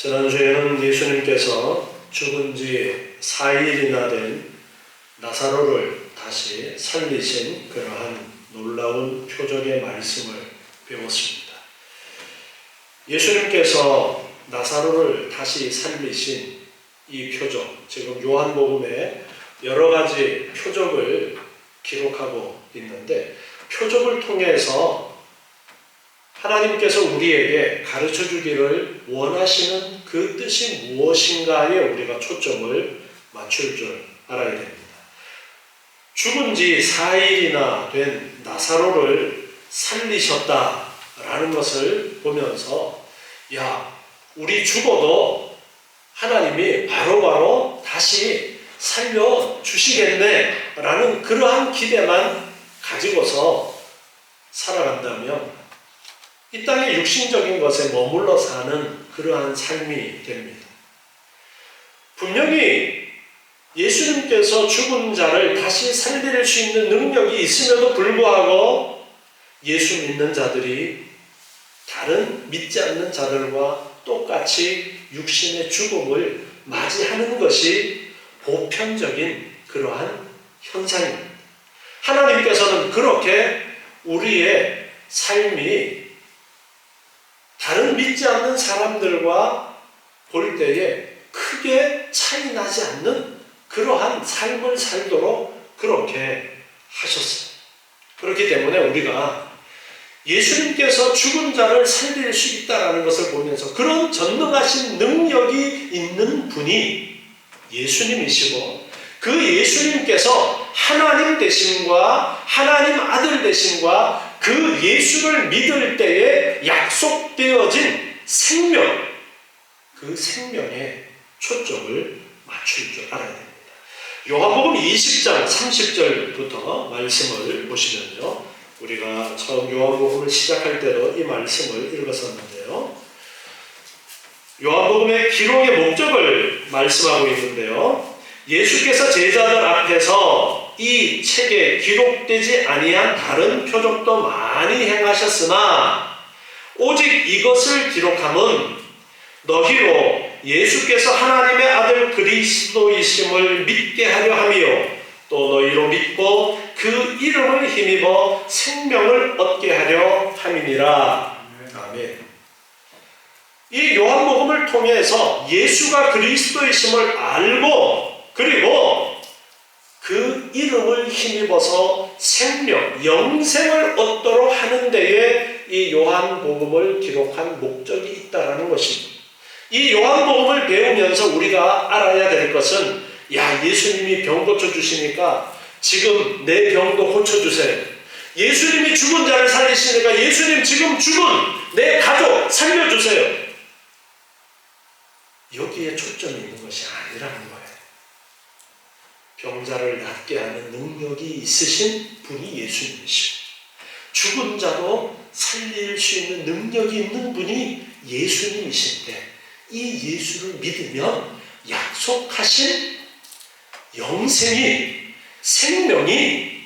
지난주에는 예수님께서 죽은 지 4일이나 된 나사로를 다시 살리신 그러한 놀라운 표적의 말씀을 배웠습니다. 예수님께서 나사로를 다시 살리신 이 표적, 지금 요한복음에 여러 가지 표적을 기록하고 있는데, 표적을 통해서 하나님께서 우리에게 가르쳐 주기를 원하시는 그 뜻이 무엇인가에 우리가 초점을 맞출 줄 알아야 됩니다. 죽은 지 4일이나 된 나사로를 살리셨다라는 것을 보면서, 우리 죽어도 하나님이 바로바로 다시 살려주시겠네 라는 그러한 기대만 가지고서 살아간다면 이 땅의 육신적인 것에 머물러 사는 그러한 삶이 됩니다. 분명히 예수님께서 죽은 자를 다시 살릴 수 있는 능력이 있음에도 불구하고 예수 믿는 자들이 다른 믿지 않는 자들과 똑같이 육신의 죽음을 맞이하는 것이 보편적인 그러한 현상입니다. 하나님께서는 그렇게 우리의 삶이 다른 믿지 않는 사람들과 볼 때에 크게 차이 나지 않는 그러한 삶을 살도록 그렇게 하셨어요. 그렇기 때문에 우리가 예수님께서 죽은 자를 살릴 수 있다는 것을 보면서 그런 전능하신 능력이 있는 분이 예수님이시고, 그 예수님께서 하나님 되심과 하나님 아들 되심과 그 예수를 믿을 때에 약속되어진 생명, 그 생명에 초점을 맞출 줄 알아야 됩니다. 요한복음 20장 30절부터 말씀을 보시면요, 우리가 처음 요한복음을 시작할 때도 이 말씀을 읽었었는데요, 요한복음의 기록의 목적을 말씀하고 있는데요, 예수께서 제자들 앞에서 이 책에 기록되지 아니한 다른 표적도 많이 행하셨으나 오직 이것을 기록함은 너희로 예수께서 하나님의 아들 그리스도이심을 믿게 하려 함이요, 또 너희로 믿고 그 이름을 힘입어 생명을 얻게 하려 함이니라. 아멘. 이 요한복음을 통해서 예수가 그리스도이심을 알고, 그리고 그 이름을 힘입어서 생명, 영생을 얻도록 하는 데에 이 요한복음을 기록한 목적이 있다는 것입니다. 이 요한복음을 배우면서 우리가 알아야 될 것은, 예수님이 병 고쳐주시니까 지금 내 병도 고쳐주세요. 예수님이 죽은 자를 살리시니까 예수님 지금 죽은 내 가족 살려주세요. 여기에 초점이 있는 것이 아니라는 거예요. 병자를 낫게 하는 능력이 있으신 분이 예수님이시고, 죽은 자도 살릴 수 있는 능력이 있는 분이 예수님이신데, 이 예수를 믿으면 약속하신 영생이, 생명이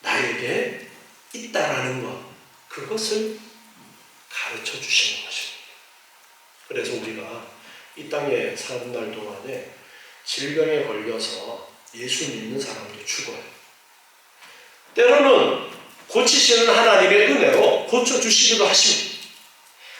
나에게 있다라는 것, 그것을 가르쳐 주시는 것입니다. 그래서 우리가 이 땅에 사는 날 동안에 질병에 걸려서 예수 믿는 사람도 죽어요. 때로는 고치시는 하나님의 은혜로 고쳐주시기도 하십니다.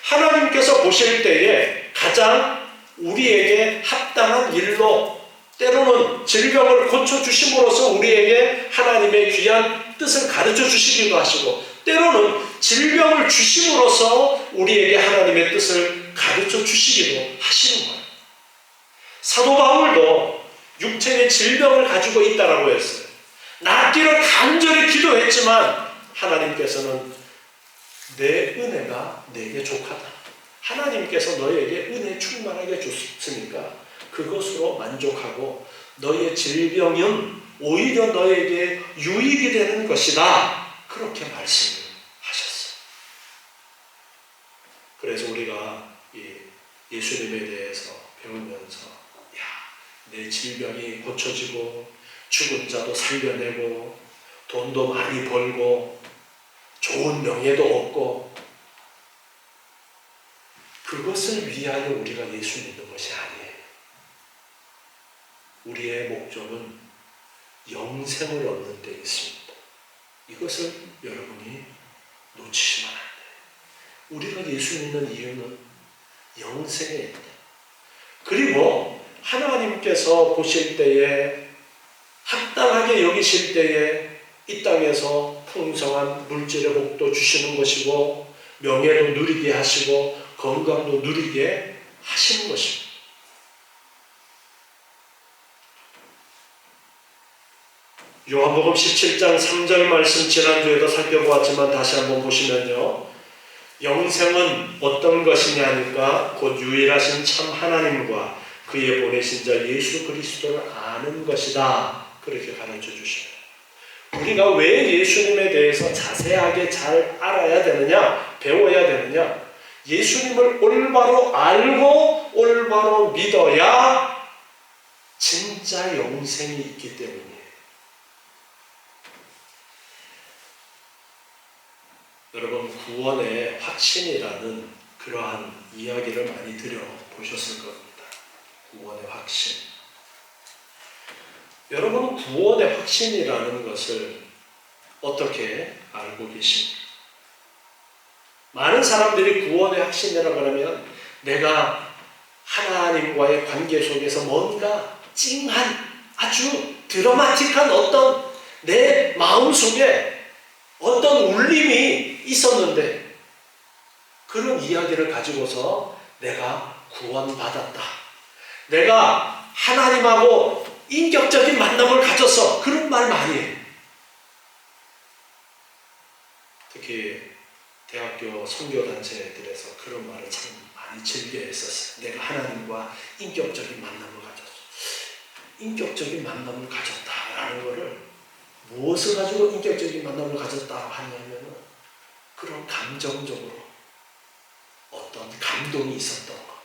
하나님께서 보실 때에 가장 우리에게 합당한 일로 때로는 질병을 고쳐주심으로써 우리에게 하나님의 귀한 뜻을 가르쳐 주시기도 하시고, 때로는 질병을 주심으로써 우리에게 하나님의 뜻을 가르쳐 주시기도 하시는 거예요. 사도 바울도 육체의 질병을 가지고 있다라고 했어요. 낫기를 간절히 기도했지만 하나님께서는 내 은혜가 내게 족하다. 하나님께서 너에게 은혜 충만하게 줬으니까 그것으로 만족하고 너의 질병은 오히려 너에게 유익이 되는 것이다. 그렇게 말씀을 하셨어요. 그래서 우리가 예수님에 대해서 배우면서 내 질병이 고쳐지고 죽은 자도 살려내고 돈도 많이 벌고 좋은 명예도 얻고, 그 그것을 위하여 우리가 예수 믿는 것이 아니에요. 우리의 목적은 영생을 얻는 데 있습니다. 이것을 여러분이 놓치시면 안 돼요. 우리가 예수 믿는 이유는 영생에 있다. 그리고 하나님께서 보실 때에 합당하게 여기실 때에 이 땅에서 풍성한 물질의 복도 주시는 것이고 명예도 누리게 하시고 건강도 누리게 하시는 것입니다. 요한복음 17장 3절 말씀 지난주에도 살펴보았지만 다시 한번 보시면요. 영생은 어떤 것이냐니까 곧 유일하신 참 하나님과 그의 보내신 자 예수 그리스도를 아는 것이다. 그렇게 가르쳐 주셔요. 우리가 왜 예수님에 대해서 자세하게 잘 알아야 되느냐, 배워야 되느냐? 예수님을 올바로 알고 올바로 믿어야 진짜 영생이 있기 때문이에요. 여러분, 구원의 확신이라는 그러한 이야기를 많이 들어보셨을 겁니다. 구원의 확신. 여러분은 구원의 확신이라는 것을 어떻게 알고 계십니까? 많은 사람들이 구원의 확신이라고 하면 내가 하나님과의 관계 속에서 뭔가 찡한 아주 드라마틱한 어떤 내 마음속에 어떤 울림이 있었는데 그런 이야기를 가지고서 내가 구원받았다. 내가 하나님하고 인격적인 만남을 가졌어. 그런 말 많이 해요. 특히 대학교 선교단체들에서 그런 말을 참 많이 즐겨 했었어요. 내가 하나님과 인격적인 만남을 가졌어. 인격적인 만남을 가졌다라는 거를 무엇을 가지고 인격적인 만남을 가졌다 하냐면 그런 감정적으로 어떤 감동이 있었던 것.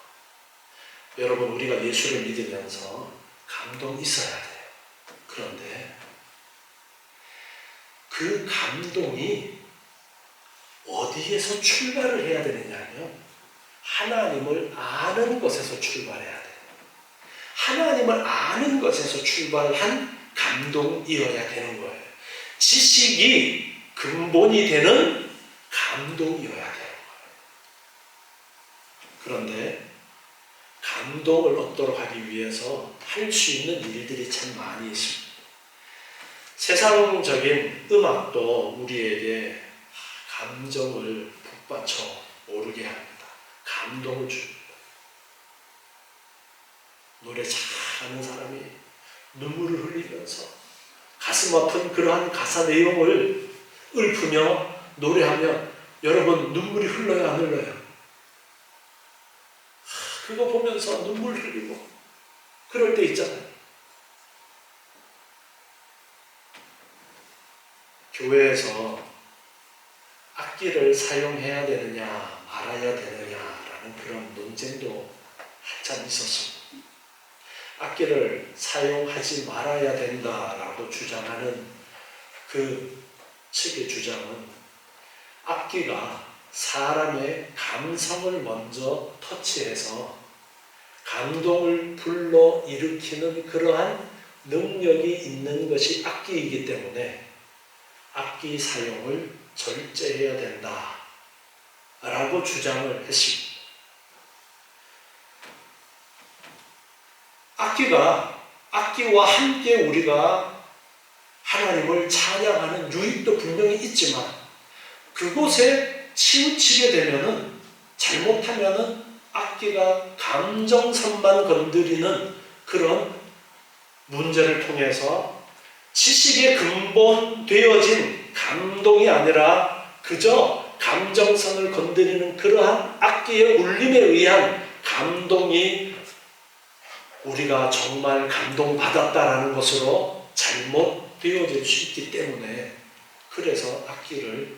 여러분, 우리가 예수를 믿으면서 감동이 있어야 돼요. 그런데 그 감동이 어디에서 출발을 해야 되느냐면 하나님을 아는 것에서 출발해야 돼요. 하나님을 아는 것에서 출발한 감동이어야 되는 거예요. 지식이 근본이 되는 감동이어야 되는 거예요. 그런데 감동을 얻도록 하기 위해서 할 수 있는 일들이 참 많이 있습니다. 세상적인 음악도 우리에게 감정을 북받쳐 오르게 합니다. 감동을 줍니다. 노래 잘하는 사람이 눈물을 흘리면서 가슴 아픈 그러한 가사 내용을 읊으며 노래하며 여러분 눈물이 흘러요, 안 흘러요? 그거 보면서 눈물 흘리고 그럴 때 있잖아요. 교회에서 악기를 사용해야 되느냐 말아야 되느냐라는 그런 논쟁도 한참 있었습니다. 악기를 사용하지 말아야 된다라고 주장하는 그 측의 주장은 악기가 사람의 감성을 먼저 터치해서 감동을 불러일으키는 그러한 능력이 있는 것이 악기이기 때문에 악기 사용을 절제해야 된다라고 주장을 했습니다. 악기와 함께 우리가 하나님을 찬양하는 유익도 분명히 있지만 그곳에 치우치게 되면은 잘못하면은 악기가 감정선만 건드리는 그런 문제를 통해서 지식에 근본되어진 감동이 아니라 그저 감정선을 건드리는 그러한 악기의 울림에 의한 감동이 우리가 정말 감동받았다라는 것으로 잘못되어질 수 있기 때문에 그래서 악기를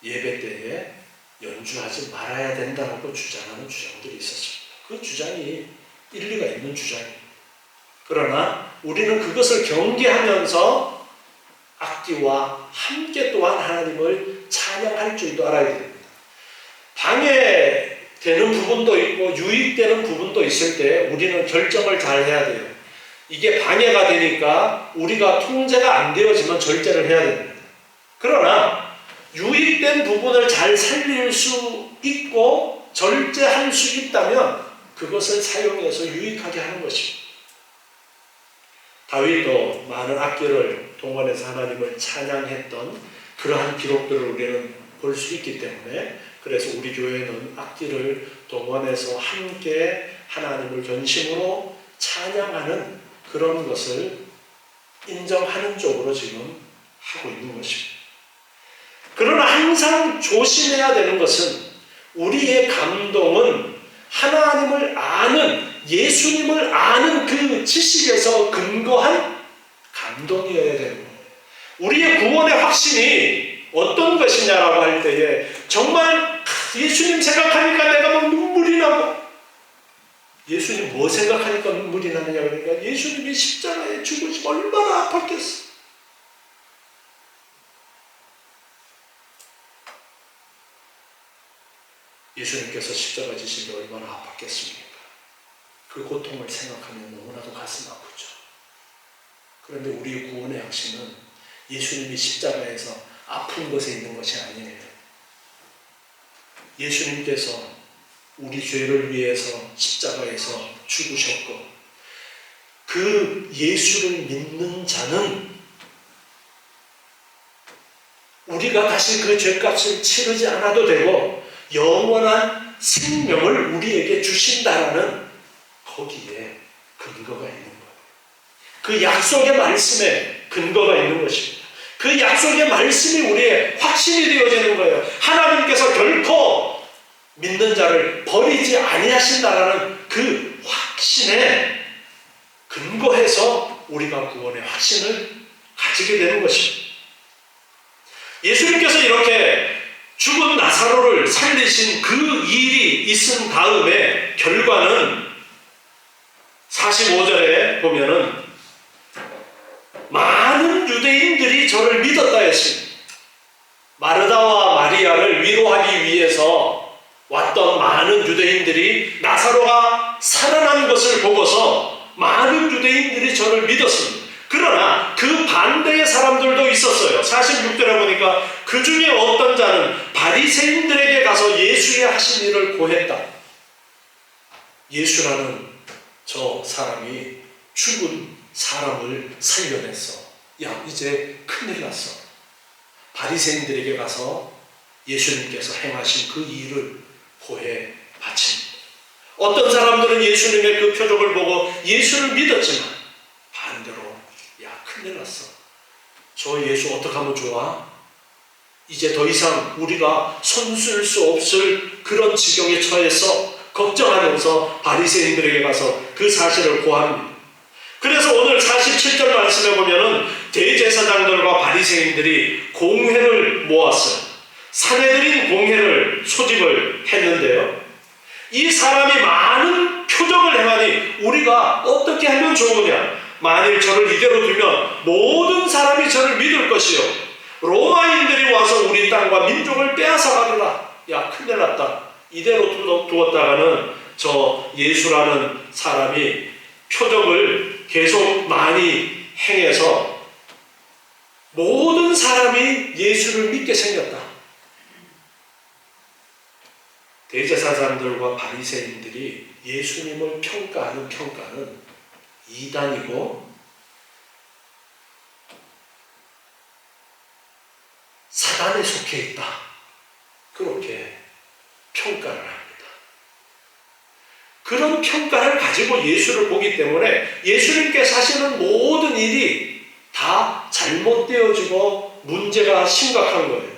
예배 때에 연주하지 말아야 된다고 주장하는 주장들이 있었습니다. 그 주장이 일리가 있는 주장입니다. 그러나 우리는 그것을 경계하면서 악기와 함께 또한 하나님을 찬양할 줄도 알아야 됩니다. 방에 되는 부분도 있고 유익되는 부분도 있을 때 우리는 결정을 잘 해야 돼요. 이게 방해가 되니까 우리가 통제가 안 되어지면 절제를 해야 됩니다. 그러나 유익된 부분을 잘 살릴 수 있고 절제할 수 있다면 그것을 사용해서 유익하게 하는 것입니다. 다윗도 많은 악기를 동원해서 하나님을 찬양했던 그러한 기록들을 우리는 볼 수 있기 때문에, 그래서 우리 교회는 악기를 동원해서 함께 하나님을 전심으로 찬양하는 그런 것을 인정하는 쪽으로 지금 하고 있는 것입니다. 그러나 항상 조심해야 되는 것은 우리의 감동은 하나님을 아는, 예수님을 아는 그 지식에서 근거한 감동이어야 되는 거예요. 우리의 구원의 확신이 어떤 것이냐라고 할 때에 정말 예수님 생각하니까 내가 막 눈물이 나고, 예수님 뭐 생각하니까 눈물이 나느냐 그러니까 예수님이 십자가에 죽으시면 얼마나 아팠겠어. 예수님께서 십자가 지시기 얼마나 아팠겠습니까? 그 고통을 생각하면 너무나도 가슴 아프죠. 그런데 우리 구원의 확신은 예수님이 십자가에서 아픈 것에 있는 것이 아니에요. 예수님께서 우리 죄를 위해서 십자가에서 죽으셨고, 그 예수를 믿는 자는 우리가 다시 그 죄값을 치르지 않아도 되고 영원한 생명을 우리에게 주신다라는 거기에 근거가 있는 거예요. 그 약속의 말씀에 근거가 있는 것입니다. 그 약속의 말씀이 우리의 확신이 되어지는 거예요. 하나님께서 결코 믿는 자를 버리지 아니하신다라는 그 확신에 근거해서 우리가 구원의 확신을 가지게 되는 것입니다. 예수님께서 이렇게 죽은 나사로를 살리신 그 일이 있은 다음에 결과는 45절에 보면은 많은 유대인들이 저를 믿었다 했습니다. 마르다와 마리아를 위로하기 위해서 왔던 많은 유대인들이 나사로가 살아난 것을 보고서 많은 유대인들이 저를 믿었습니다. 그러나 그 반대의 사람들도 있었어요. 46절에 보니까 그 중에 어떤 자는 바리새인들에게 가서 예수의 하신 일을 고했다. 예수라는 저 사람이 죽은 사람을 살려냈어. 야, 이제 큰일 났어. 바리새인들에게 가서 예수님께서 행하신 그 일을 고해 바칩니다. 어떤 사람들은 예수님의 그 표적을 보고 예수를 믿었지만 반대로 야, 큰일 났어. 저 예수 어떻게 하면 좋아? 이제 더 이상 우리가 손쓸 수 없을 그런 지경에 처해서 걱정하면서 바리새인들에게 가서 그 사실을 고합니다. 그래서 오늘 47절 말씀에 보면은 대제사장들과 바리새인들이 공회를 모았어요. 사내들인 공회를 소집을 했는데요. 이 사람이 많은 표적을 행하니 우리가 어떻게 하면 좋으냐? 만일 저를 이대로 두면 모든 사람이 저를 믿을 것이요, 로마인들이 와서 우리 땅과 민족을 빼앗아 가리라. 야, 큰일 났다. 이대로 두었다가는 저 예수라는 사람이 표적을 계속 많이 행해서 모든 사람이 예수를 믿게 생겼다. 대제사장들과 바리새인들이 예수님을 평가하는 평가는 이단이고 사단에 속해 있다. 그렇게 평가를 합니다. 그런 평가를 가지고 예수를 보기 때문에 예수님께서 하시는 모든 일이 다 잘못되어지고 문제가 심각한 거예요.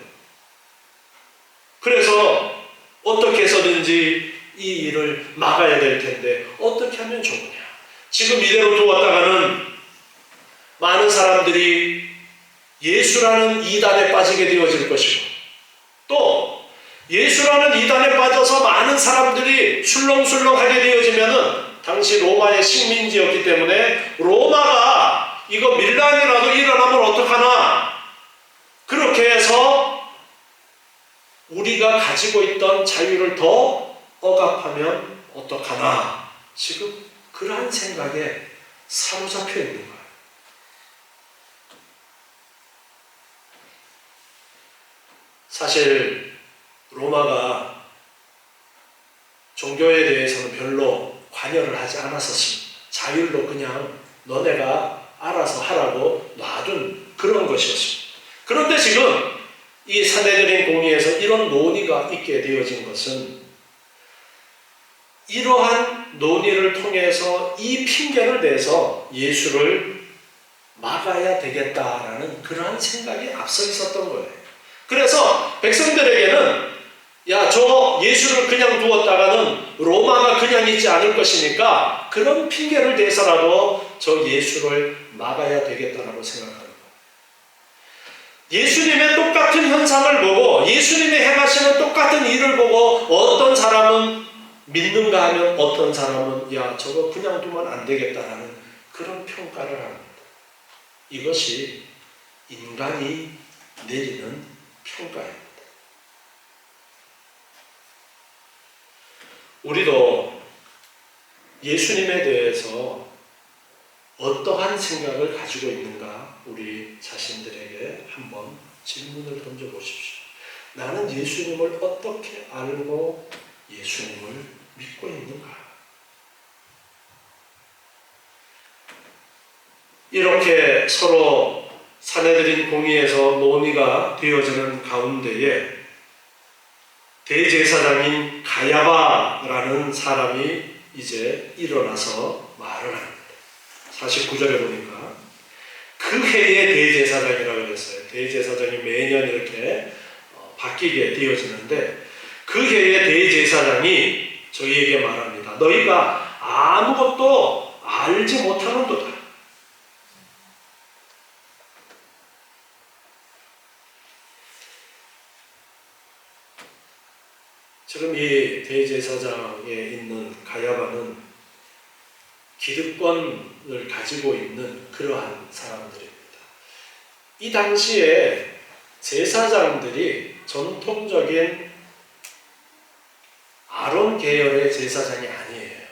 그래서 어떻게 해서든지 이 일을 막아야 될 텐데 어떻게 하면 좋으냐? 지금 이대로 두었다가는 많은 사람들이 예수라는 이단에 빠지게 되어질 것이고, 또 예수라는 이단에 빠져서 많은 사람들이 술렁술렁하게 되어지면은 당시 로마의 식민지였기 때문에 로마가 이거 밀란이라도 일어나면 어떡하나, 그렇게 해서 우리가 가지고 있던 자유를 더 억압하면 어떡하나 지금 그러한 생각에 사로잡혀 있는 거예요. 사실 로마가 종교에 대해서는 별로 관여를 하지 않았었습니다. 자율로 그냥 너네가 알아서 하라고 놔둔 그런 것이었습니다. 그런데 지금 이 산헤드린 공의에서 이런 논의가 있게 되어진 것은 이러한 논의를 통해서 이 핑계를 대서 예수를 막아야 되겠다라는 그러한 생각이 앞서 있었던 거예요. 그래서 백성들에게는 야, 저 예수를 그냥 두었다가는 로마가 그냥 있지 않을 것이니까 그런 핑계를 대서라도 저 예수를 막아야 되겠다라고 생각하는 거예요. 예수님의 똑같은 현상을 보고 예수님이 행하시는 똑같은 일을 보고 어떤 사람은 믿는가 하면 어떤 사람은 야, 저거 그냥 두면 안 되겠다라는 그런 평가를 합니다. 이것이 인간이 내리는 평가입니다. 우리도 예수님에 대해서 어떠한 생각을 가지고 있는가 우리 자신들에게 한번 질문을 던져보십시오. 나는 예수님을 어떻게 알고 예수님을 믿고 있는가? 이렇게 서로 산헤드린 공의에서 논의가 되어지는 가운데에 대제사장인 가야바라는 사람이 이제 일어나서 말을 합니다. 49절에 보니까 그 해의 대제사장이라고 그랬어요. 대제사장이 매년 이렇게 바뀌게 되어지는데 그 해의 대제사장이 저희에게 말합니다. 너희가 아무것도 알지 못하는도다. 지금 이 대제사장에 있는 가야바는 기득권을 가지고 있는 그러한 사람들입니다. 이 당시에 제사장들이 전통적인 아론 계열의 제사장이 아니에요.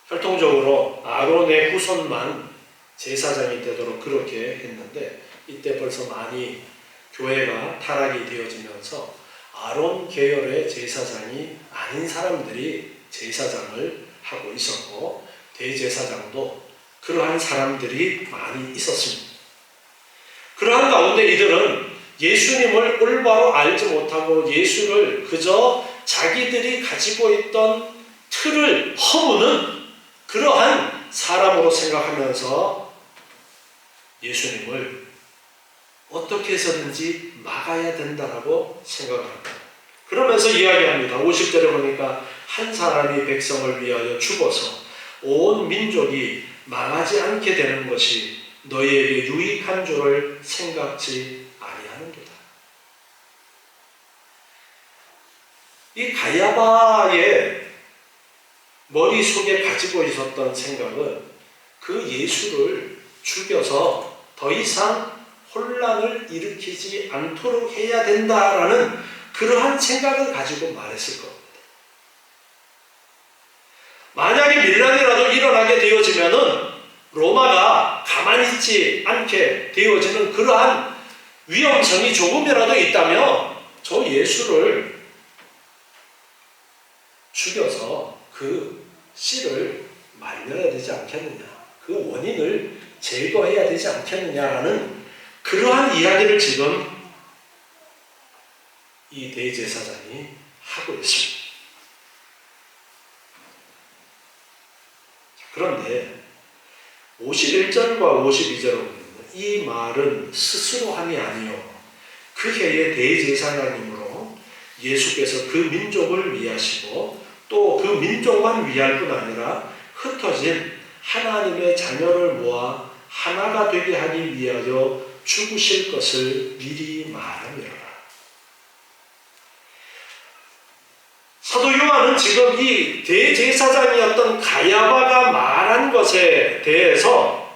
혈통적으로 아론의 후손만 제사장이 되도록 그렇게 했는데 이때 벌써 많이 교회가 타락이 되어지면서 아론 계열의 제사장이 아닌 사람들이 제사장을 하고 있었고 대제사장도 그러한 사람들이 많이 있었습니다. 그러한 가운데 이들은 예수님을 올바로 알지 못하고 예수를 그저 자기들이 가지고 있던 틀을 허무는 그러한 사람으로 생각하면서 예수님을 어떻게 해서든지 막아야 된다라고 생각합니다. 그러면서 이야기합니다. 50절에 보니까 한 사람이 백성을 위하여 죽어서 온 민족이 망하지 않게 되는 것이 너희에게 유익한 줄을 생각지 아니하는도다. 이 가야바의 머릿속에 가지고 있었던 생각은 그 예수를 죽여서 더 이상 혼란을 일으키지 않도록 해야 된다라는 그러한 생각을 가지고 말했을 겁니다. 만약에 밀란이라도 일어나게 되어지면은 로마가 가만히 있지 않게 되어지는 그러한 위험성이 조금이라도 있다면 저 예수를 죽여서 그 씨를 말려야 되지 않겠느냐, 그 원인을 제거해야 되지 않겠느냐라는 그러한 이야기를 지금 이 대제사장이 하고 있습니다. 그런데 51절과 52절을 보면 이 말은 스스로 함이 아니요 그 해의 대제사장이므로 예수께서 그 민족을 위하시고 또 그 민족만 위할 뿐 아니라 흩어진 하나님의 자녀를 모아 하나가 되게 하기 위하여 죽으실 것을 미리 말하미라. 사도 요한은 지금 이 대제사장이었던 가야바가 말한 것에 대해서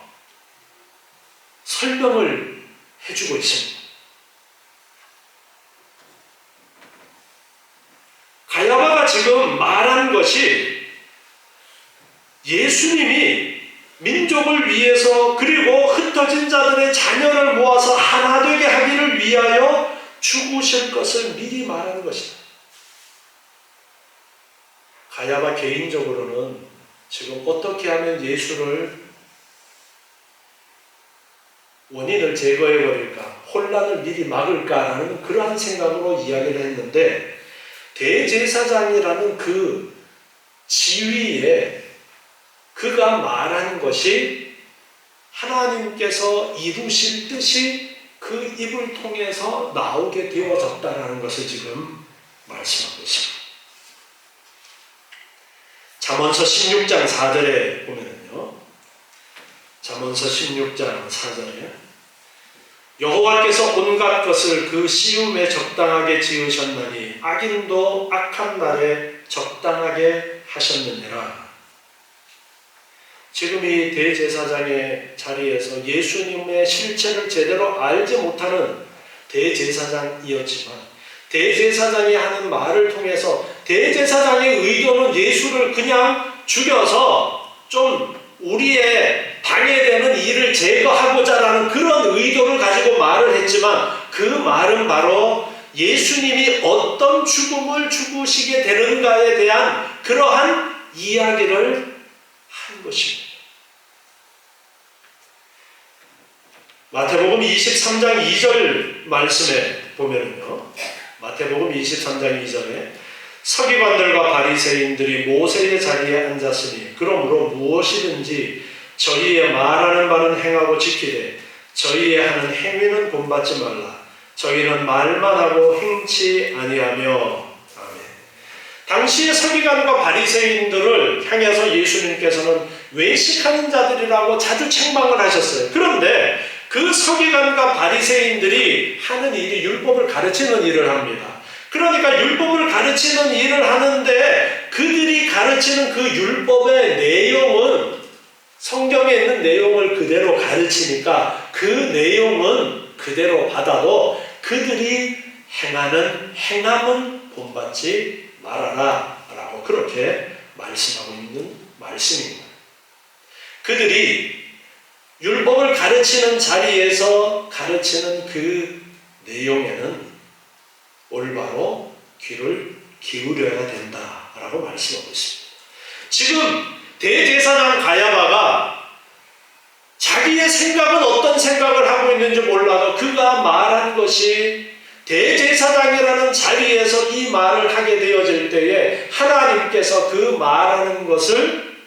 설명을 해주고 있습니다. 지금 말한 것이 예수님이 민족을 위해서 그리고 흩어진 자들의 자녀를 모아서 하나 되게 하기를 위하여 죽으실 것을 미리 말하는 것이다. 가야바 개인적으로는 지금 어떻게 하면 예수를 원인을 제거해 버릴까, 혼란을 미리 막을까라는 그러한 생각으로 이야기를 했는데, 대제사장이라는 그 지위에 그가 말하는 것이 하나님께서 이루실 뜻이 그 입을 통해서 나오게 되어졌다라는 것을 지금 말씀하고 있습니다. 잠언서 16장 4절에 보면요, 잠언서 16장 4절에 여호와께서 온갖 것을 그 시움에 적당하게 지으셨나니 악인도 악한 날에 적당하게 하셨느니라. 지금 이 대제사장의 자리에서 예수님의 실체를 제대로 알지 못하는 대제사장이었지만, 대제사장이 하는 말을 통해서 대제사장의 의도는 예수를 그냥 죽여서 좀 우리의 방해되는 일을 제거하고자 하는 그런 의도를 가지고 말을 했지만, 그 말은 바로 예수님이 어떤 죽음을 죽으시게 되는가에 대한 그러한 이야기를 한 것입니다. 마태복음 23장 2절 말씀에 보면요, 마태복음 23장 2절에 서기관들과 바리새인들이 모세의 자리에 앉았으니 그러므로 무엇이든지 저희의 말하는 바는 행하고 지키되 저희의 하는 행위는 본받지 말라. 저희는 말만 하고 행치 아니하며. 아멘. 당시의 서기관과 바리새인들을 향해서 예수님께서는 외식하는 자들이라고 자주 책망을 하셨어요. 그런데 그 서기관과 바리새인들이 하는 일이 율법을 가르치는 일을 합니다. 그러니까 율법을 가르치는 일을 하는데 그들이 가르치는 그 율법의 내용은 성경에 있는 내용을 그대로 가르치니까 그 내용은 그대로 받아도 그들이 행하는 행함은 본받지 말아라 라고 그렇게 말씀하고 있는 말씀입니다. 그들이 율법을 가르치는 자리에서 가르치는 그 내용에는 올바로 귀를 기울여야 된다라고 말씀하고 있습니다. 지금 대제사장 가야바가 자기의 생각은 어떤 생각을 하고 있는지 몰라도 그가 말한 것이 대제사장이라는 자리에서 이 말을 하게 되어질 때에 하나님께서 그 말하는 것을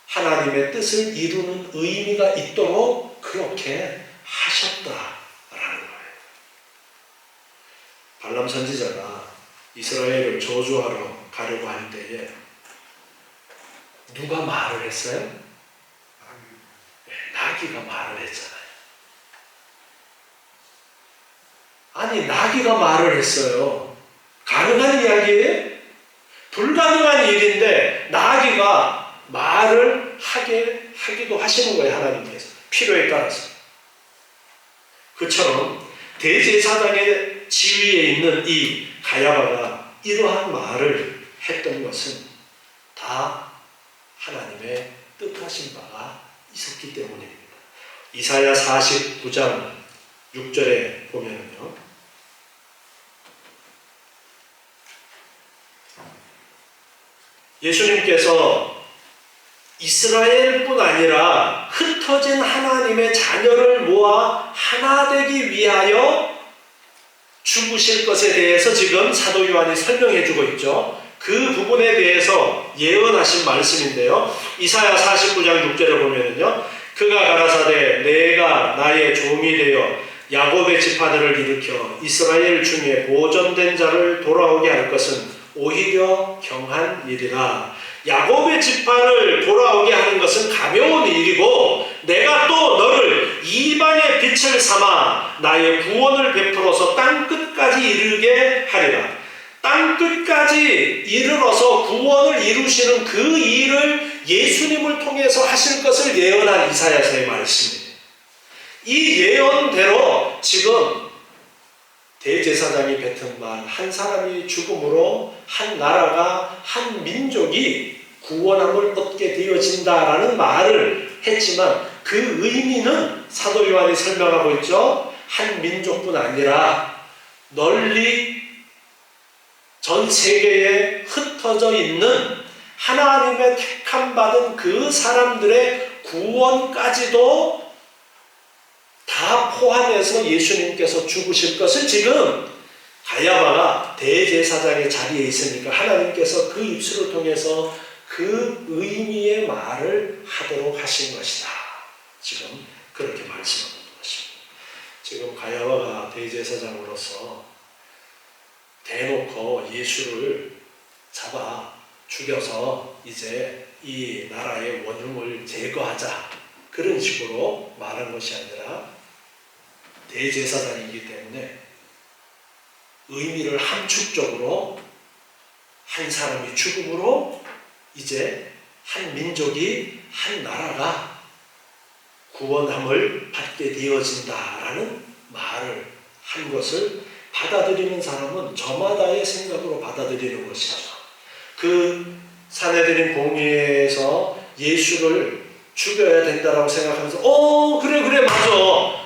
하나님의 뜻을 이루는 의미가 있도록 그렇게 하셨다라는 거예요. 발람 선지자가 이스라엘을 저주하러 가려고 할 때에 누가 말을 했어요? 나귀가 말을 했잖아요. 아니, 나귀가 말을 했어요. 가능한 이야기예요? 불가능한 일인데 나귀가 말을 하기도 하시는 거예요. 하나님께서 필요에 따라서. 그처럼 대제사장의 지위에 있는 이 가야바가 이러한 말을 했던 것은 다 하나님의 뜻하신 바가 있었기 때문입니다. 이사야 49장 6절에 보면요, 예수님께서 이스라엘뿐 아니라 흩어진 하나님의 자녀를 모아 하나 되기 위하여 죽으실 것에 대해서 지금 사도 요한이 설명해 주고 있죠. 그 부분에 대해서 예언하신 말씀인데요. 이사야 49장 6절에 보면요, 그가 가라사대 내가 나의 종이 되어 야곱의 지파들을 일으켜 이스라엘 중에 보존된 자를 돌아오게 할 것은 오히려 경한 일이라. 야곱의 지파를 돌아오게 하는 것은 가벼운 일이고 내가 또 너를 이방의 빛을 삼아 나의 구원을 베풀어서 땅끝까지 이르게 하리라. 땅끝까지 이르러서 구원을 이루시는 그 일을 예수님을 통해서 하실 것을 예언한 이사야서의 말씀입니다. 이 예언대로 지금 대제사장이 뱉은 말, 한 사람이 죽음으로 한 나라가, 한 민족이 구원함을 얻게 되어진다라는 말을 했지만 그 의미는 사도 요한이 설명하고 있죠. 한 민족뿐 아니라 널리 전 세계에 흩어져 있는 하나님의 택함받은 그 사람들의 구원까지도 다 포함해서 예수님께서 죽으실 것을 지금 가야바가 대제사장의 자리에 있으니까 하나님께서 그 입술을 통해서 그 의미의 말을 하도록 하신 것이다. 지금 그렇게 말씀하는 것입니다. 지금 가야바가 대제사장으로서 대놓고 예수를 잡아 죽여서 이제 이 나라의 원흉을 제거하자, 그런 식으로 말한 것이 아니라 대제사장이기 때문에 의미를 함축적으로 한 사람이 죽음으로 이제 한 민족이, 한 나라가 구원함을 받게 되어진다라는 말을 한 것을 받아들이는 사람은 저마다의 생각으로 받아들이는 것이죠. 그 산헤드린 공회에서 예수를 죽여야 된다라고 생각하면서 그래 맞아,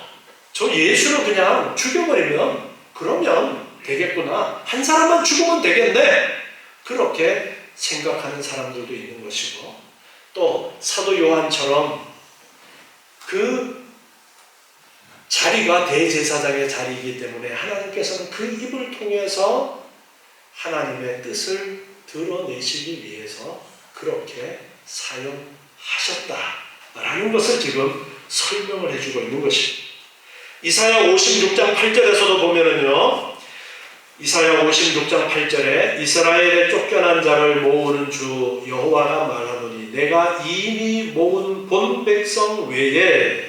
저 예수를 그냥 죽여버리면 그러면 되겠구나, 한 사람만 죽으면 되겠네, 그렇게 생각하는 사람들도 있는 것이고, 또 사도 요한처럼 그 자리가 대제사장의 자리이기 때문에 하나님께서는 그 입을 통해서 하나님의 뜻을 드러내시기 위해서 그렇게 사용하셨다라는 것을 지금 설명을 해주고 있는 것입니다. 이사야 56장 8절에서도 보면은요, 이사야 56장 8절에 이스라엘의 쫓겨난 자를 모으는 주 여호와가 말하노니 내가 이미 모은 본 백성 외에,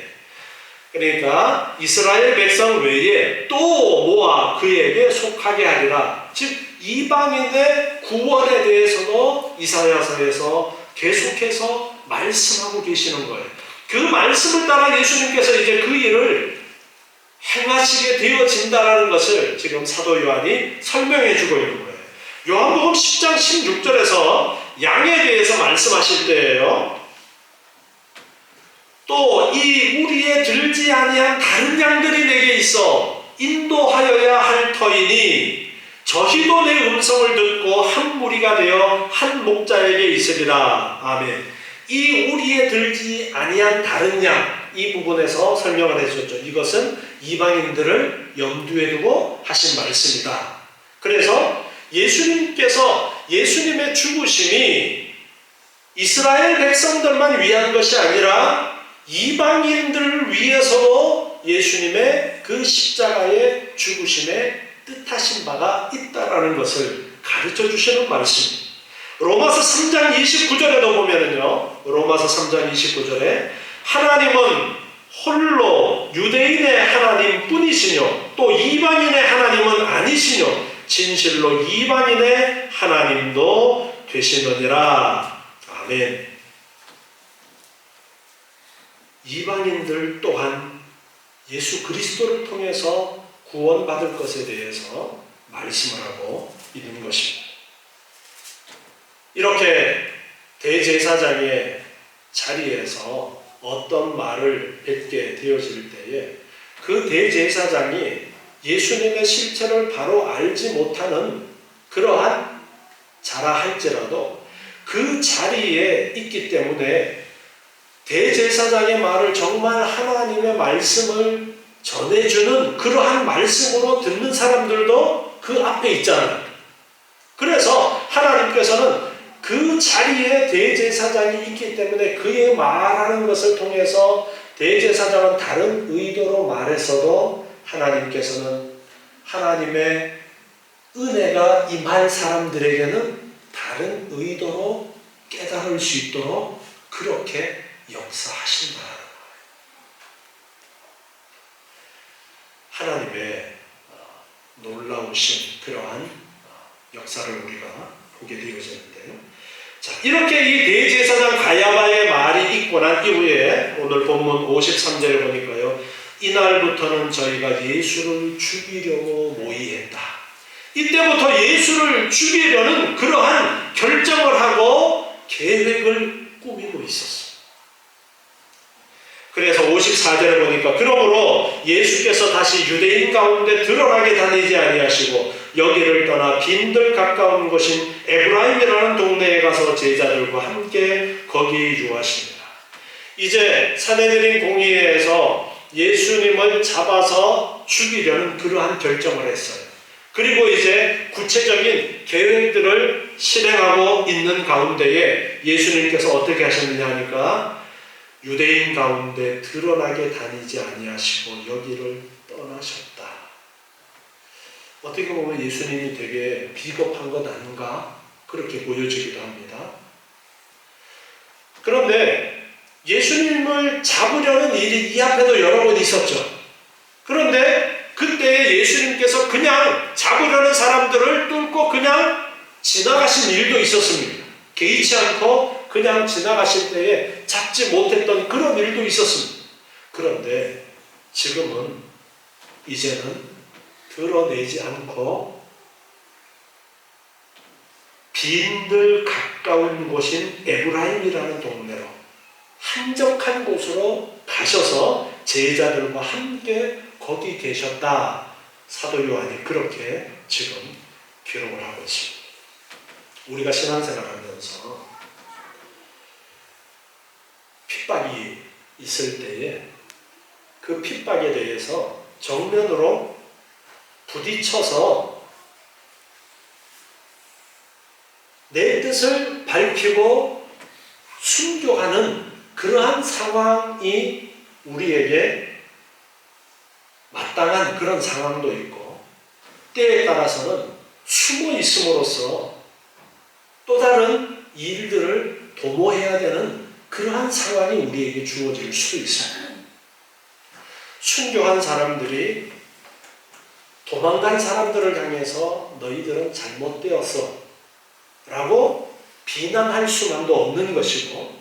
그러니까 이스라엘 백성 외에 또 모아 그에게 속하게 하리라. 즉 이방인의 구원에 대해서도 이사야서에서 계속해서 말씀하고 계시는 거예요. 그 말씀을 따라 예수님께서 이제 그 일을 행하시게 되어진다라는 것을 지금 사도 요한이 설명해 주고 있는 거예요. 요한복음 10장 16절에서 양에 대해서 말씀하실 때예요. 또 이 우리에 들지 아니한 다른 양들이 내게 있어 인도하여야 할 터이니 저희도 내 음성을 듣고 한 무리가 되어 한 목자에게 있으리라. 아멘. 이 우리에 들지 아니한 다른 양, 이 부분에서 설명을 해주셨죠. 이것은 이방인들을 염두에 두고 하신 말씀이다. 그래서 예수님께서, 예수님의 죽으심이 이스라엘 백성들만 위한 것이 아니라 이방인들을 위해서도 예수님의 그 십자가의 죽으심에 뜻하신 바가 있다라는 것을 가르쳐 주시는 말씀입니다. 로마서 3장 29절에도 보면은요, 로마서 3장 29절에 하나님은 홀로 유대인의 하나님 뿐이시뇨 또 이방인의 하나님은 아니시뇨 진실로 이방인의 하나님도 되시느니라. 아멘. 이방인들 또한 예수 그리스도를 통해서 구원받을 것에 대해서 말씀을 하고 있는 것입니다. 이렇게 대제사장의 자리에서 어떤 말을 뱉게 되어질 때에 그 대제사장이 예수님의 실체를 바로 알지 못하는 그러한 자라 할지라도 그 자리에 있기 때문에 대제사장의 말을 정말 하나님의 말씀을 전해주는 그러한 말씀으로 듣는 사람들도 그 앞에 있잖아요. 그래서 하나님께서는 그 자리에 대제사장이 있기 때문에 그의 말하는 것을 통해서 대제사장은 다른 의도로 말했어도 하나님께서는 하나님의 은혜가 임할 사람들에게는 다른 의도로 깨달을 수 있도록 그렇게 역사하신다. 하나님의 놀라우신 그러한 역사를 우리가 보게 되어지는데요. 자, 이렇게 이 대제사장 가야바의 말이 있고 난 이후에 오늘 본문 53절에 보니까요, 이날부터는 저희가 예수를 죽이려고 모의했다. 이때부터 예수를 죽이려는 그러한 결정을 하고 계획을 꾸미고 있었어요. 그래서 54절에 보니까 그러므로 예수께서 다시 유대인 가운데 드러나게 다니지 아니하시고 여기를 떠나 빈들 가까운 곳인 에브라임이라는 동네에 가서 제자들과 함께 거기 유하십니다. 이제 사내들인 공의회에서 예수님을 잡아서 죽이려는 그러한 결정을 했어요. 그리고 이제 구체적인 계획들을 실행하고 있는 가운데에 예수님께서 어떻게 하셨느냐 하니까 유대인 가운데 드러나게 다니지 아니하시고 여기를 떠나셨다. 어떻게 보면 예수님이 되게 비겁한 것 아닌가 그렇게 보여지기도 합니다. 그런데 예수님을 잡으려는 일이 이 앞에도 여러 번 있었죠. 그런데 그때 예수님께서 그냥 잡으려는 사람들을 뚫고 그냥 지나가신 일도 있었습니다. 개의치 않고 그냥 지나가실 때에 잡지 못했던 그런 일도 있었습니다. 그런데 지금은 이제는 드러내지 않고 빈들 가까운 곳인 에브라임이라는 동네로 한적한 곳으로 가셔서 제자들과 함께 거기 계셨다. 사도 요한이 그렇게 지금 기록을 하고 있습니다. 우리가 신앙생활하면서 핍박이 있을 때에 그 핍박에 대해서 정면으로 부딪혀서 내 뜻을 밝히고 순교하는 그러한 상황이 우리에게 마땅한 그런 상황도 있고 때에 따라서는 숨어 있음으로써 또 다른 일들을 도모해야 되는 그러한 상황이 우리에게 주어질 수도 있습니다. 순교한 사람들이 도망간 사람들을 향해서 너희들은 잘못되었어 라고 비난할 수만도 없는 것이고,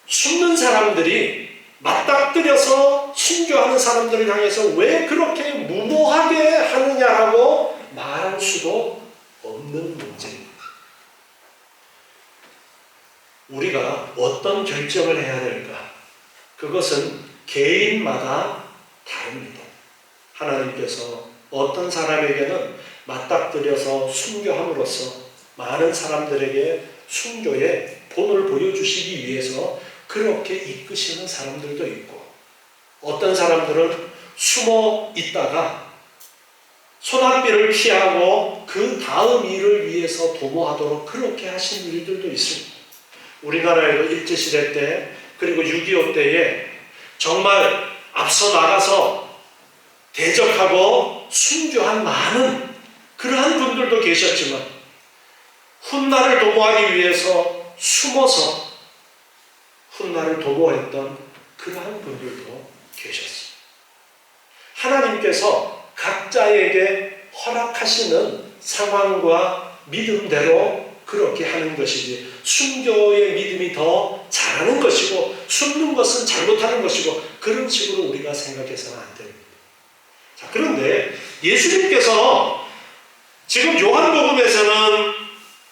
숨는 사람들이 맞닥뜨려서 순교하는 사람들을 향해서 왜 그렇게 무모하게 하느냐라고 말할 수도 없는 문제입니다. 우리가 어떤 결정을 해야 될까? 그것은 개인마다 다릅니다. 하나님께서 어떤 사람에게는 맞닥뜨려서 순교함으로써 많은 사람들에게 순교의 본을 보여주시기 위해서 그렇게 이끄시는 사람들도 있고, 어떤 사람들은 숨어 있다가 소낙비를 피하고 그 다음 일을 위해서 도모하도록 그렇게 하신 일들도 있습니다. 우리나라에도 일제시대 때 그리고 6.25 때에 정말 앞서 나가서 대적하고 순교한 많은 그러한 분들도 계셨지만, 훗날을 도모하기 위해서 숨어서 훗날을 도모했던 그러한 분들도 계셨습니다. 하나님께서 각자에게 허락하시는 상황과 믿음대로 그렇게 하는 것이지, 순교의 믿음이 더 잘하는 것이고 숨는 것은 잘못하는 것이고 그런 식으로 우리가 생각해서는 안 됩니다. 자, 그런데 예수님께서 지금 요한복음에서는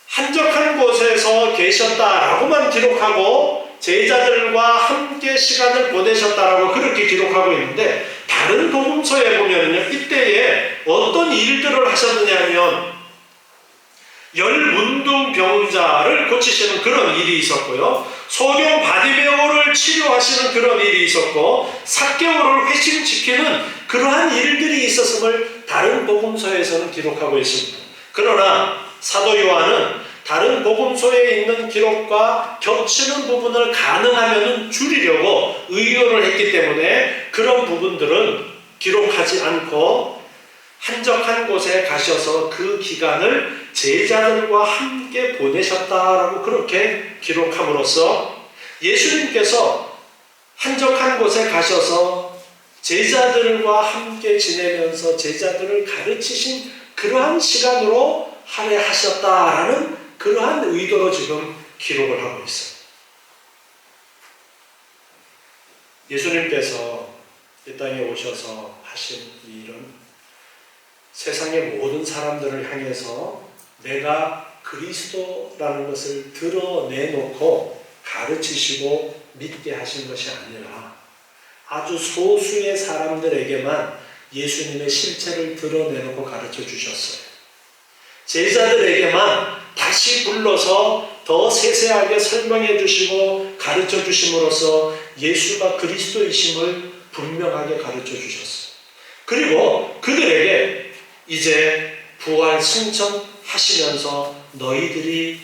한적한 곳에서 계셨다라고만 기록하고 제자들과 함께 시간을 보내셨다라고 그렇게 기록하고 있는데, 다른 복음서에 보면요, 이때에 어떤 일들을 하셨느냐 하면 열문둥병자를 고치시는 그런 일이 있었고요, 소경 바디메오를 치료하시는 그런 일이 있었고, 삭개오를 회심시키는 그러한 일들이 있었음을 다른 복음서에서는 기록하고 있습니다. 그러나 사도 요한은 다른 복음서에 있는 기록과 겹치는 부분을 가능하면 줄이려고 의도를 했기 때문에 그런 부분들은 기록하지 않고 한적한 곳에 가셔서 그 기간을 제자들과 함께 보내셨다라고 그렇게 기록함으로써 예수님께서 한적한 곳에 가셔서 제자들과 함께 지내면서 제자들을 가르치신 그러한 시간으로 할애하셨다라는 그러한 의도로 지금 기록을 하고 있어요. 예수님께서 이 땅에 오셔서 하신 이 일은 세상의 모든 사람들을 향해서 내가 그리스도라는 것을 드러내놓고 가르치시고 믿게 하신 것이 아니라 아주 소수의 사람들에게만 예수님의 실체를 드러내놓고 가르쳐 주셨어요. 제자들에게만 다시 불러서 더 세세하게 설명해 주시고 가르쳐 주심으로써 예수가 그리스도이심을 분명하게 가르쳐 주셨어요. 그리고 그들에게 이제 부활 승천하시면서 너희들이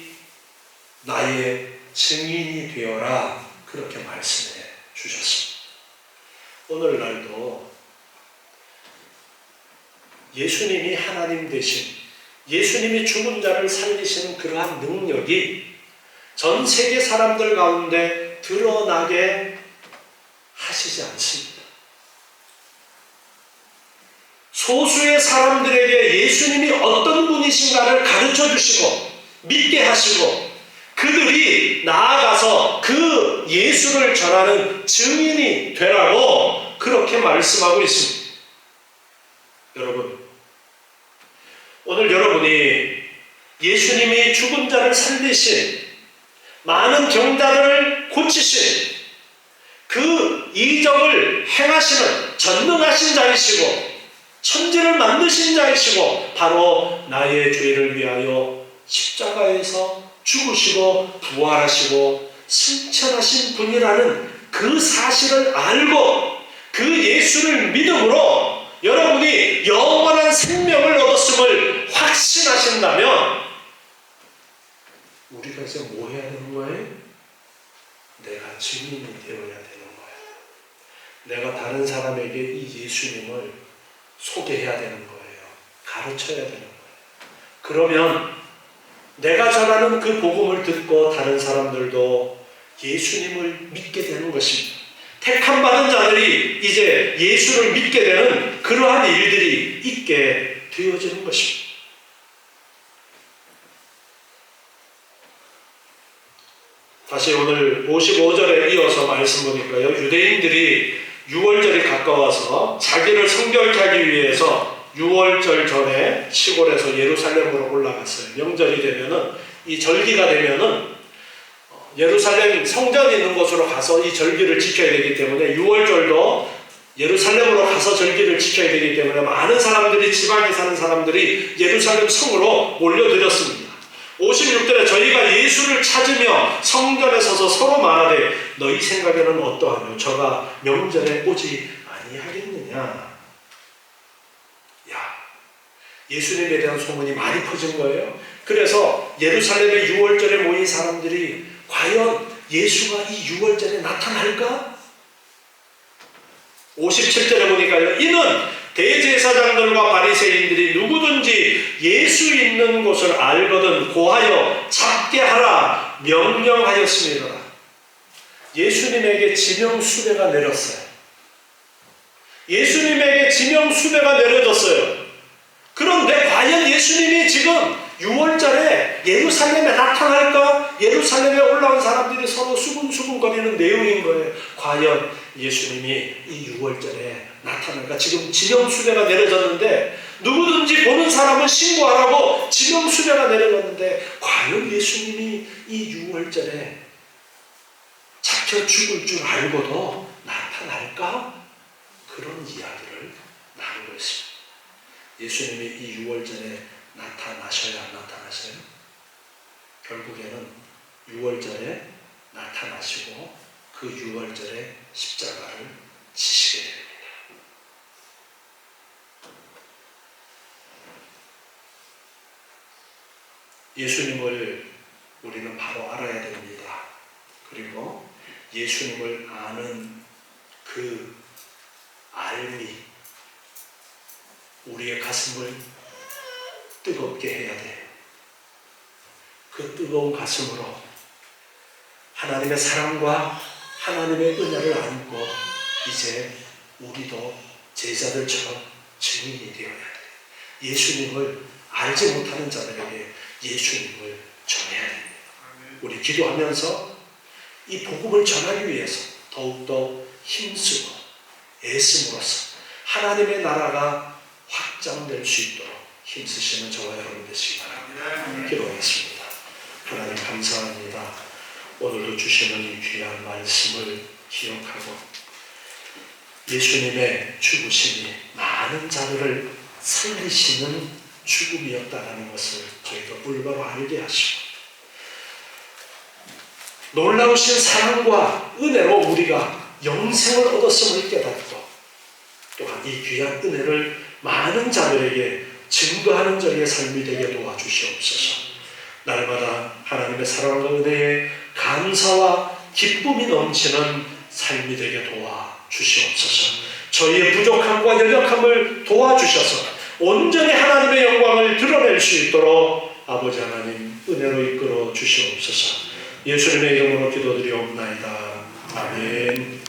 나의 증인이 되어라 그렇게 말씀해 주셨습니다. 오늘날도 예수님이 하나님 되신, 예수님이 죽은 자를 살리시는 그러한 능력이 전 세계 사람들 가운데 드러나게 하시지 않습니다. 소수의 사람들에게 예수님이 어떤 분이신가를 가르쳐 주시고 믿게 하시고 그들이 나아가서 그 예수를 전하는 증인이 되라고 그렇게 말씀하고 있습니다. 여러분, 오늘 여러분이 예수님이 죽은 자를 살리신, 많은 병자들을 고치신 그 이적을 행하시는 전능하신 자이시고 천지를 만드신 자이시고 바로 나의 죄를 위하여 십자가에서 죽으시고 부활하시고 승천하신 분이라는 그 사실을 알고 그 예수를 믿음으로 여러분이 영원한 생명을 얻었음을 확신하신다면 우리가 이제 뭐 해야 되는 거예요? 내가 증인이 되어야 되는 거예요. 내가 다른 사람에게 이 예수님을 소개해야 되는 거예요. 가르쳐야 되는 거예요. 그러면 내가 전하는 그 복음을 듣고 다른 사람들도 예수님을 믿게 되는 것입니다. 택함 받은 자들이 이제 예수를 믿게 되는 그러한 일들이 있게 되어지는 것입니다. 다시 오늘 55절에 이어서 말씀 보니까요. 유대인들이 6월절이 가까워서 자기를 성결케 하기 위해서 6월절 전에 시골에서 예루살렘으로 올라갔어요. 명절이 되면은, 이 절기가 되면은 예루살렘 성전이 있는 곳으로 가서 이 절기를 지켜야 되기 때문에 6월절도 예루살렘으로 가서 절기를 지켜야 되기 때문에 많은 사람들이, 지방에 사는 사람들이 예루살렘 성으로 몰려들었습니다. 56절에 저희가 예수를 찾으며 성전에 서서 서로 말하되 너희 생각에는 어떠하뇨? 저가 명절에 오지 아니하겠느냐? 예수님에 대한 소문이 많이 퍼진 거예요. 그래서 예루살렘의 6월절에 모인 사람들이 과연 예수가 이 6월절에 나타날까? 57절에 보니까요. 이는 대제사장들과 바리새인들이 누구든지 예수 있는 곳을 알거든 고하여 잡게 하라 명령하였습니다. 예수님에게 지명수배가 내렸어요. 예수님에게 지명수배가 내려졌어요. 그런데 과연 예수님이 지금 6월절에 예루살렘에 나타날까? 예루살렘에 올라온 사람들이 서로 수군수군거리는 내용인 거예요. 과연 예수님이 이 6월절에 나타날까? 지금 지명수배가 내려졌는데 누구든지 보는 사람은 신고하라고 지명수배가 내려졌는데 과연 예수님이 이 6월절에 잡혀 죽을 줄 알고도 나타날까? 그런 이야기를 나누고 있습니다. 예수님이 이 6월절에 나타나셔야 안 나타나셔요? 결국에는 6월절에 나타나시고 그 6월절에 십자가를 지시게 됩니다. 예수님을 우리는 바로 알아야 됩니다. 그리고 예수님을 아는 그 알미, 우리의 가슴을 뜨겁게 해야 돼요. 그 뜨거운 가슴으로 하나님의 사랑과 하나님의 은혜를 안고 이제 우리도 제자들처럼 증인이 되어야 돼요. 예수님을 알지 못하는 자들에게 예수님을 전해야 됩니다. 우리 기도하면서 이 복음을 전하기 위해서 더욱더 힘쓰고 애씀으로써 하나님의 나라가 확장될 수 있도록 힘쓰시는 저와 여러분 되시기 바랍니다. 기도하겠습니다. 하나님 감사합니다. 오늘도 주시는 이 귀한 말씀을 기억하고 예수님의 죽으심이 많은 자들을 살리시는 죽음이었다는 것을 저희가 올바로 알게 하시고 놀라우신 사랑과 은혜로 우리가 영생을 얻었음을 깨닫고 또한 이 귀한 은혜를 많은 자들에게 증거하는 저희의 삶이 되게 도와주시옵소서. 날마다 하나님의 사랑과 은혜에 감사와 기쁨이 넘치는 삶이 되게 도와주시옵소서. 저희의 부족함과 연약함을 도와주셔서 온전히 하나님의 영광을 드러낼 수 있도록 아버지 하나님 은혜로 이끌어 주시옵소서. 예수님의 이름으로 기도드리옵나이다. 아멘.